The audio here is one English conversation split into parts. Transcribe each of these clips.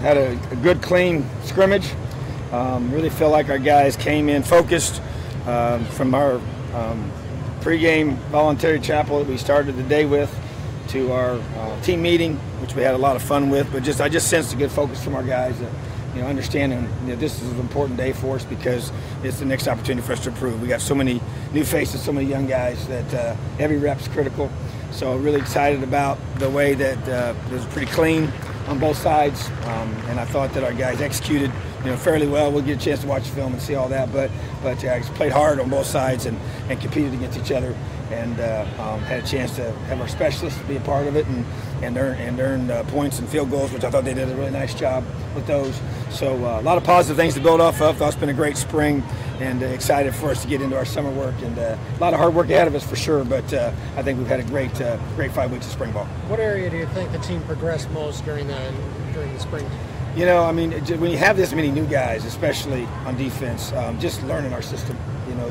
had a good, clean scrimmage. Really feel like our guys came in focused from our pregame voluntary chapel that we started the day with to our team meeting, which we had a lot of fun with. But I just sensed a good focus from our guys. Understanding this is an important day for us because it's the next opportunity for us to improve. We got so many new faces, so many young guys that every rep's critical. So really excited about the way that it was pretty clean on both sides, and I thought that our guys executed fairly well. We'll get a chance to watch the film and see all that, but played hard on both sides and competed against each other, and had a chance to have our specialists be a part of it and earn points and field goals, which I thought they did a really nice job with those. So a lot of positive things to build off of. Thought it's been a great spring, and excited for us to get into our summer work, and a lot of hard work ahead of us for sure, but I think we've had a great 5 weeks of spring ball. What area do you think the team progressed most during the spring? When you have this many new guys, especially on defense, just learning our system,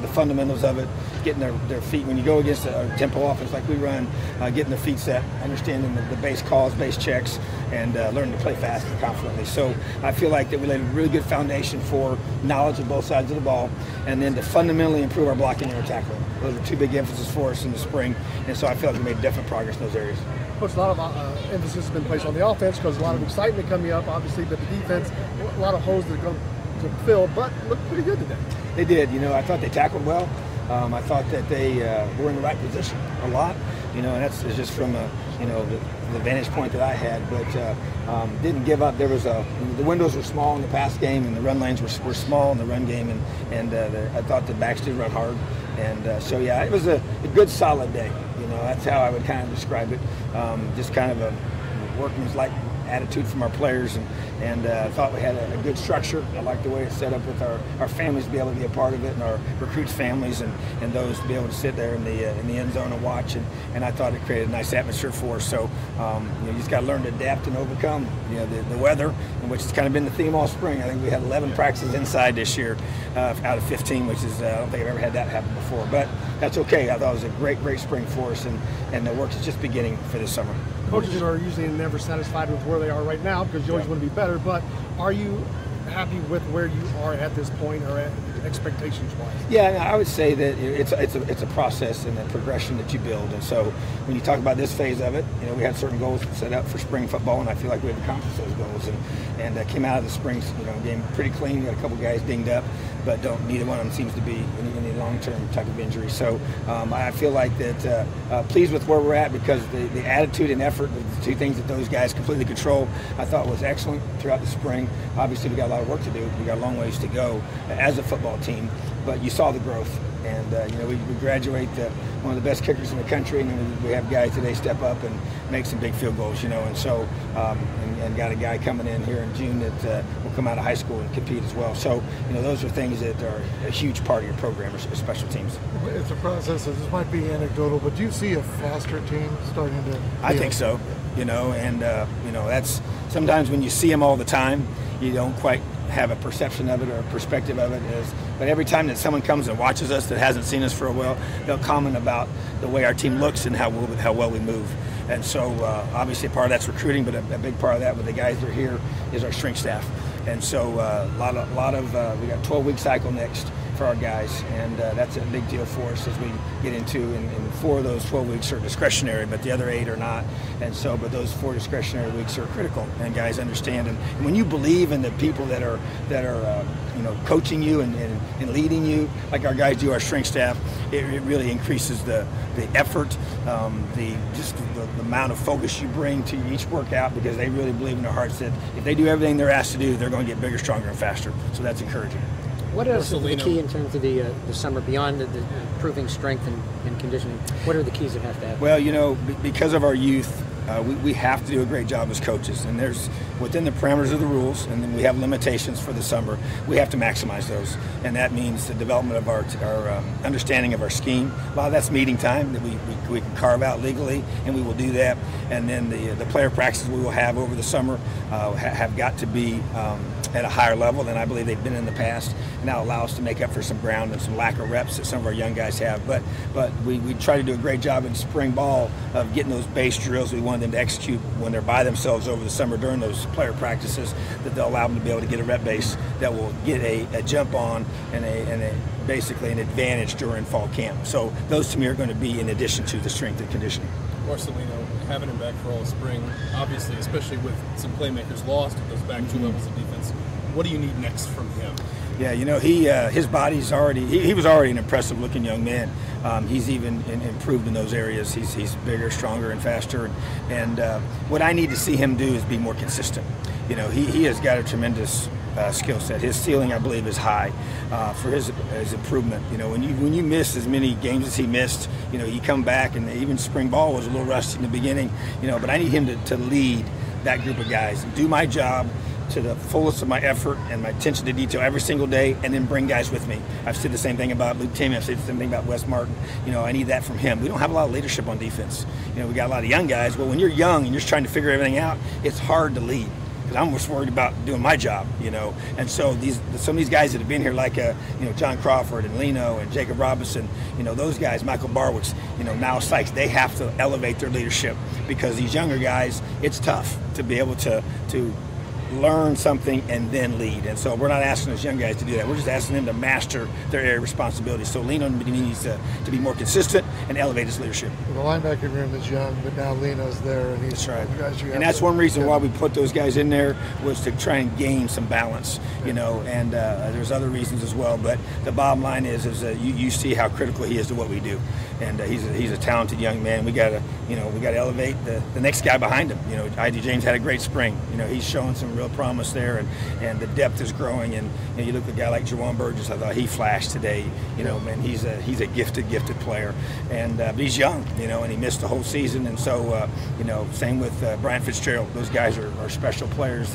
the fundamentals of it, getting their feet. When you go against a tempo offense like we run, getting their feet set, understanding the base calls, base checks, and learning to play fast and confidently. So I feel like that we laid a really good foundation for knowledge of both sides of the ball, and then to fundamentally improve our blocking and our tackling. Those are two big emphases for us in the spring, and so I feel like we made definite progress in those areas. Coach, a lot of emphasis has been placed on the offense because a lot of excitement coming up, obviously, but the defense, a lot of holes that are going to fill, but looked pretty good today. They did. I thought they tackled well. I thought that they were in the right position a lot, and that's just from the vantage point that I had, but didn't give up. There was the windows were small in the pass game, and the run lanes were small in the run game, and I thought the backs did run hard, and so yeah, it was a good solid day. That's how I would kind of describe it. Just kind of a workman's-like attitude from our players, and I thought we had a good structure. I like the way it's set up with our families to be able to be a part of it, and our recruits' families and those to be able to sit there in the end zone and watch, and I thought it created a nice atmosphere for us. So you just got to learn to adapt and overcome the weather, which has kind of been the theme all spring. I think we had 11 practices inside this year out of 15, which is I don't think I've ever had that happen before, but that's okay. I thought it was a great spring for us, and the work is just beginning for this summer. Coaches are usually never satisfied with where they are right now because you always want to be better, but are you happy with where you are at this point, or at expectations-wise? Yeah, I would say that it's a process and a progression that you build. And so when you talk about this phase of it, we had certain goals set up for spring football, and I feel like we have accomplished those goals. And came out of the spring game pretty clean. We got a couple guys dinged up, but neither one of them seems to be any long-term type of injury. So I feel like that pleased with where we're at because the attitude and effort, the two things that those guys completely control, I thought was excellent throughout the spring. Obviously, we got a lot of work to do. We got a long ways to go as a football team, but you saw the growth. And we graduate one of the best kickers in the country, and we have guys today step up and make some big field goals, and so and got a guy coming in here in June that will come out of high school and compete as well. So those are things that are a huge part of your program, or special teams. It's a process. This might be anecdotal, but do you see a faster team starting to? I think so. And that's sometimes when you see them all the time, you don't quite have a perception of it or a perspective of it. But every time that someone comes and watches us that hasn't seen us for a while, they'll comment about the way our team looks and how well we move. And so obviously part of that's recruiting, but a big part of that with the guys that are here is our strength staff. And so a lot of we got a 12-week cycle next for our guys, and that's a big deal for us as we get into, and 4 of those 12 weeks are discretionary, but the other 8 are not. And so, but those 4 discretionary weeks are critical, and guys understand. And when you believe in the people that are coaching you and leading you, like our guys do, our strength staff, it really increases the effort, the amount of focus you bring to each workout, because they really believe in their hearts that if they do everything they're asked to do, they're going to get bigger, stronger, and faster. So that's encouraging. What else is the key in terms of the summer, beyond the improving strength and conditioning? What are the keys that have to happen? Well, because of our youth, we have to do a great job as coaches, and there's within the parameters of the rules, and then we have limitations for the summer. We have to maximize those, and that means the development of our understanding of our scheme. A lot of that's meeting time that we can carve out legally, and we will do that. And then the player practices we will have over the summer have got to be at a higher level than I believe they've been in the past, and that'll allow us to make up for some ground and some lack of reps that some of our young guys have. But we try to do a great job in spring ball of getting those base drills we want wanted them to execute when they're by themselves over the summer during those player practices, that they'll allow them to be able to get a rep base that will get a jump on and basically an advantage during fall camp. So those to me are going to be in addition to the strength and conditioning. Marcelino, having him back for all spring, obviously, especially with some playmakers lost at those back two levels of defense, what do you need next from him? Yeah, you know, his body's already, he was already an impressive looking young man. He's even improved in those areas. He's bigger, stronger, and faster. And what I need to see him do is be more consistent. You know, he has got a tremendous skill set. His ceiling, I believe, is high for his improvement. You know, when you miss as many games as he missed, you know, you come back, and even spring ball was a little rusty in the beginning. You know, but I need him to lead that group of guys and do my job to the fullest of my effort and my attention to detail every single day, and then bring guys with me. I've said the same thing about Luke Timmy. I've said the same thing about Wes Martin. You know, I need that from him. We don't have a lot of leadership on defense. You know, we got a lot of young guys. Well, when you're young and you're just trying to figure everything out, it's hard to lead, because I'm just worried about doing my job, you know. And so some of these guys that have been here, like you know, John Crawford and Leno and Jacob Robinson, you know, those guys, Michael Barwicks, you know, now Sykes, they have to elevate their leadership, because these younger guys, it's tough to be able to learn something and then lead. And so we're not asking those young guys to do that. We're just asking them to master their area of responsibility. So Leno needs to be more consistent and elevate his leadership. Well, the linebacking room is young, but now Leno's there, and he's right. And that's one reason why we put those guys in there, was to try and gain some balance, you know. And there's other reasons as well. But the bottom line is you see how critical he is to what we do. And he's a talented young man. We got to elevate the next guy behind him. You know, I.D. James had a great spring. You know, he's showing some real promise there, and the depth is growing. And you know, you look at a guy like Jawan Burgess. I thought he flashed today. You know, man, he's a gifted player, and but he's young. You know, and he missed the whole season. And so you know, same with Brian Fitzgerald. Those guys are special players.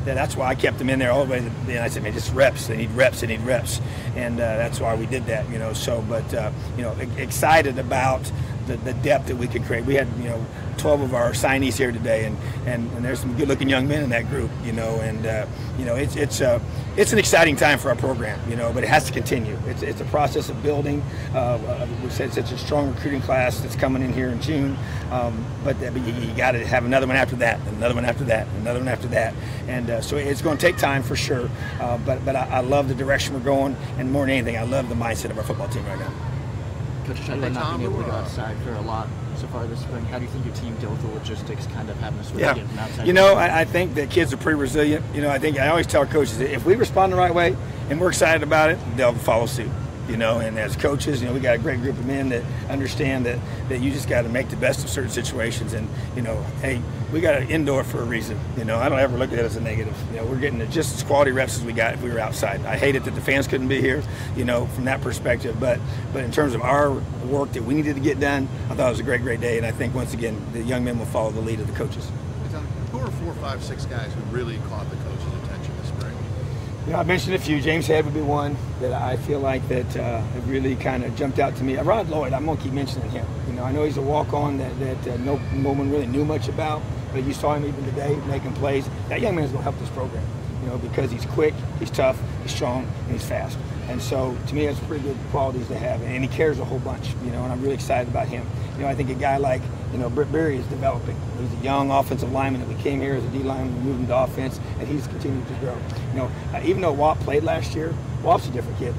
That's why I kept them in there all the way to the end. I said, man, just reps. They need reps. They need reps. And that's why we did that. You know, so but you know, excited about the depth that we can create. We had, you know, 12 of our signees here today, and there's some good-looking young men in that group, you know, and you know, it's an exciting time for our program, you know, but it has to continue. It's a process of building. We said such a strong recruiting class that's coming in here in June, but you got to have another one after that, another one after that, another one after that, and so it's going to take time for sure. But I love the direction we're going, and more than anything, I love the mindset of our football team right now. Coach Chandler not being able to go outside for a lot so far this spring, how do you think your team dealt with the logistics, kind of having to switch in from outside? You know, I think that kids are pretty resilient. You know, I always tell coaches that if we respond the right way and we're excited about it, they'll follow suit. You know, and as coaches, you know, we got a great group of men that understand that you just got to make the best of certain situations. And, you know, hey, we got an indoor for a reason. You know, I don't ever look at it as a negative. You know, we're getting just as quality reps as we got if we were outside. I hate it that the fans couldn't be here, you know, from that perspective. But in terms of our work that we needed to get done, I thought it was a great day. And I think, once again, the young men will follow the lead of the coaches. Who are 4, 5, 6 guys who really caught the coach's attention this spring? You know, I mentioned a few. James Head would be one that I feel like that have really kind of jumped out to me. Rod Lloyd, I'm going to keep mentioning him. You know, I know he's a walk-on that no one really knew much about, but you saw him even today making plays. That young man is going to help this program, you know, because he's quick, he's tough, he's strong, and he's fast. And so, to me, that's pretty good qualities to have. And he cares a whole bunch, you know, and I'm really excited about him. You know, I think a guy like, you know, Britt Berry is developing. He's a young offensive lineman that we came here as a D-lineman, we moved him to offense, and he's continued to grow. You know, even though Wap played last year, Wap's a different kid.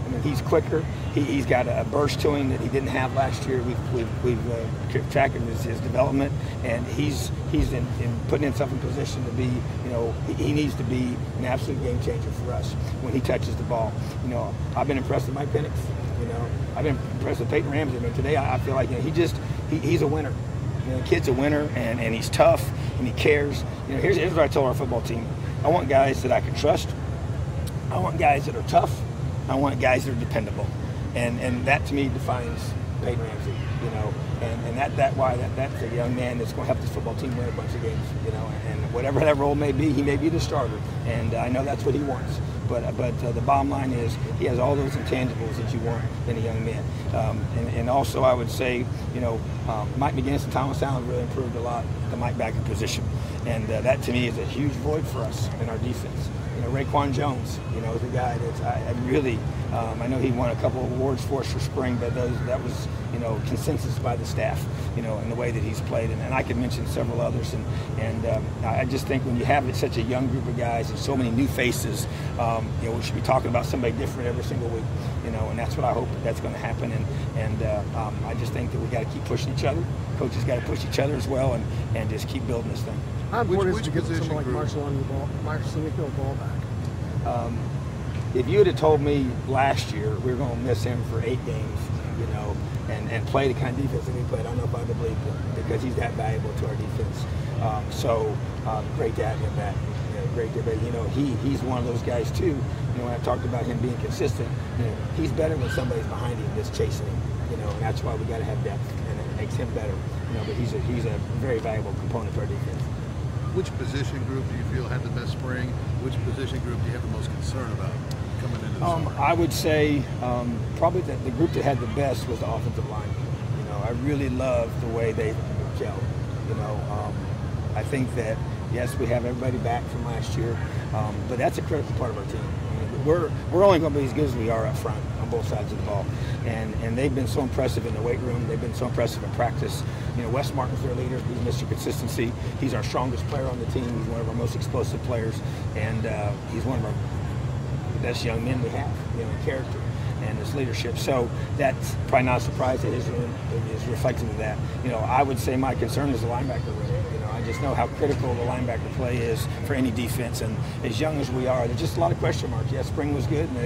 I mean, he's quicker. He's got a burst to him that he didn't have last year. We've kept track of his development, and he's in putting himself in position to be, you know, he needs to be an absolute game changer for us when he touches the ball. You know, I've been impressed with Mike Penix. You know, I've been impressed with Peyton Ramsey. I mean, today I feel like, you know, he's a winner. You know, the kid's a winner, and he's tough, and he cares. You know, here's what I tell our football team. I want guys that I can trust. I want guys that are tough. I want guys that are dependable. And that, to me, defines Peyton Ramsey, you know. And that's a young man that's going to help this football team win a bunch of games, you know. And whatever that role may be, he may be the starter. And I know that's what he wants. But the bottom line is he has all those intangibles that you want in a young man. And also I would say, Mike McGinnis and Thomas Allen really improved a lot at the Mike backer position. And that to me is a huge void for us in our defense. Raekwon Jones, is a guy that I really, I know he won a couple of awards for us for spring, but that was, consensus by the staff, in the way that he's played. And I could mention several others. And I just think when you have such a young group of guys and so many new faces, we should be talking about somebody different every single week, and that's what I hope that's going to happen. And I just think that we got to keep pushing each other. Coaches got to push each other as well and just keep building this thing. How important is it to get someone like Marshall on the ball, ball back? If you had told me last year we were going to miss him for 8 games, and play the kind of defense that he played, I don't know if I'd have believed it, because he's that valuable to our defense. Great to have him back. Great to he's one of those guys too. When I talked about him being consistent, he's better when somebody's behind him that's chasing him. And that's why we got to have depth, and it makes him better. But he's a very valuable component to our defense. Which position group do you feel had the best spring? Which position group do you have the most concern about coming into the summer? I would say probably the group that had the best was the offensive line. I really love the way they gel. I think that, yes, we have everybody back from last year, but that's a critical part of our team. We're only going to be as good as we are up front on both sides of the ball. And they've been so impressive in the weight room. They've been so impressive in practice. Wes Martin's their leader. He's Mr. Consistency. He's our strongest player on the team. He's one of our most explosive players. And he's one of our best young men we have, in character and his leadership. So that's probably not a surprise that his room is reflecting of that. I would say my concern is the linebacker room. I just know how critical the linebacker play is for any defense, and as young as we are, there's just a lot of question marks. Yeah, spring was good, and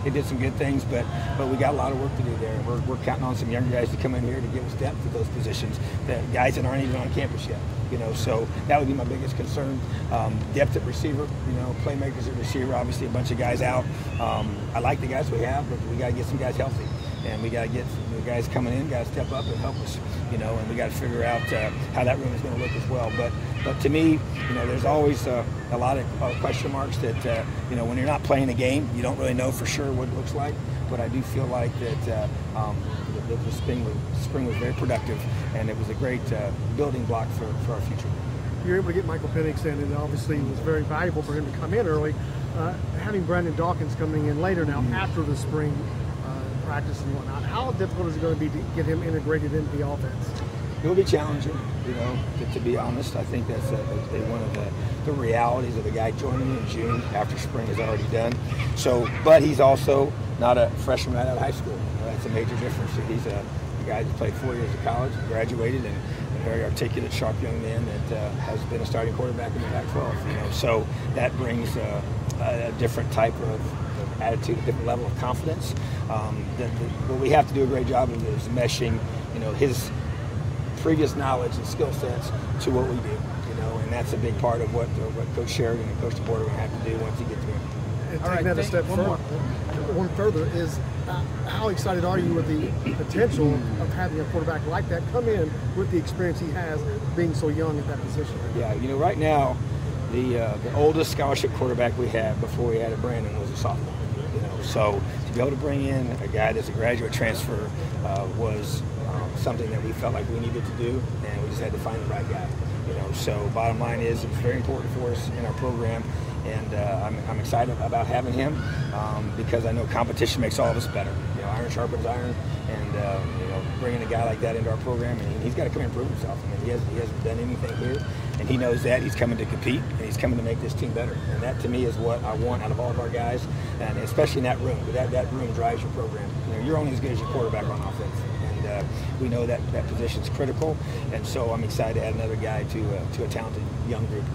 they did some good things, but we got a lot of work to do there. We're counting on some younger guys to come in here to give us depth at those positions, the guys that aren't even on campus yet. So that would be my biggest concern. Depth at receiver, playmakers at receiver, obviously a bunch of guys out. I like the guys we have, but we got to get some guys healthy. And we got to get the guys coming in, got to step up and help us, and we got to figure out how that room is going to look as well. But to me, there's always a lot of question marks that, when you're not playing the game, you don't really know for sure what it looks like. But I do feel like that the spring was very productive, and it was a great building block for our future. You're able to get Michael Penix in, and obviously it was very valuable for him to come in early. Having Brandon Dawkins coming in later now after the spring practice and whatnot, how difficult is it going to be to get him integrated into the offense? It will be challenging, to be honest. I think that's one of the realities of a guy joining in June after spring is already done. But he's also not a freshman right out of high school. That's a major difference. He's a guy that played 4 years of college, graduated, and a very articulate, sharp young man that has been a starting quarterback in the Pac-12. So that brings a different type of attitude, a different level of confidence. What we have to do a great job of is meshing, his previous knowledge and skill sets to what we do, and that's a big part of what Coach Sheridan and Coach DeBoer are going to have to do once he gets here. And taking that a step further is how excited are you with the potential of having a quarterback like that come in with the experience he has, being so young at that position? Yeah, right now, the oldest scholarship quarterback we had before we added Brandon was a sophomore. So to be able to bring in a guy that's a graduate transfer was something that we felt like we needed to do, and we just had to find the right guy. So bottom line is it's very important for us in our program, and I'm excited about having him because I know competition makes all of us better. Iron sharpens iron, and bringing a guy like that into our program, and he's got to come and prove himself. He hasn't done anything here, and he knows that. He's coming to compete, and he's coming to make this team better. And that, to me, is what I want out of all of our guys, and especially in that room. That room drives your program. You're only as good as your quarterback on offense. We know that position's critical, and so I'm excited to add another guy to a talented young group.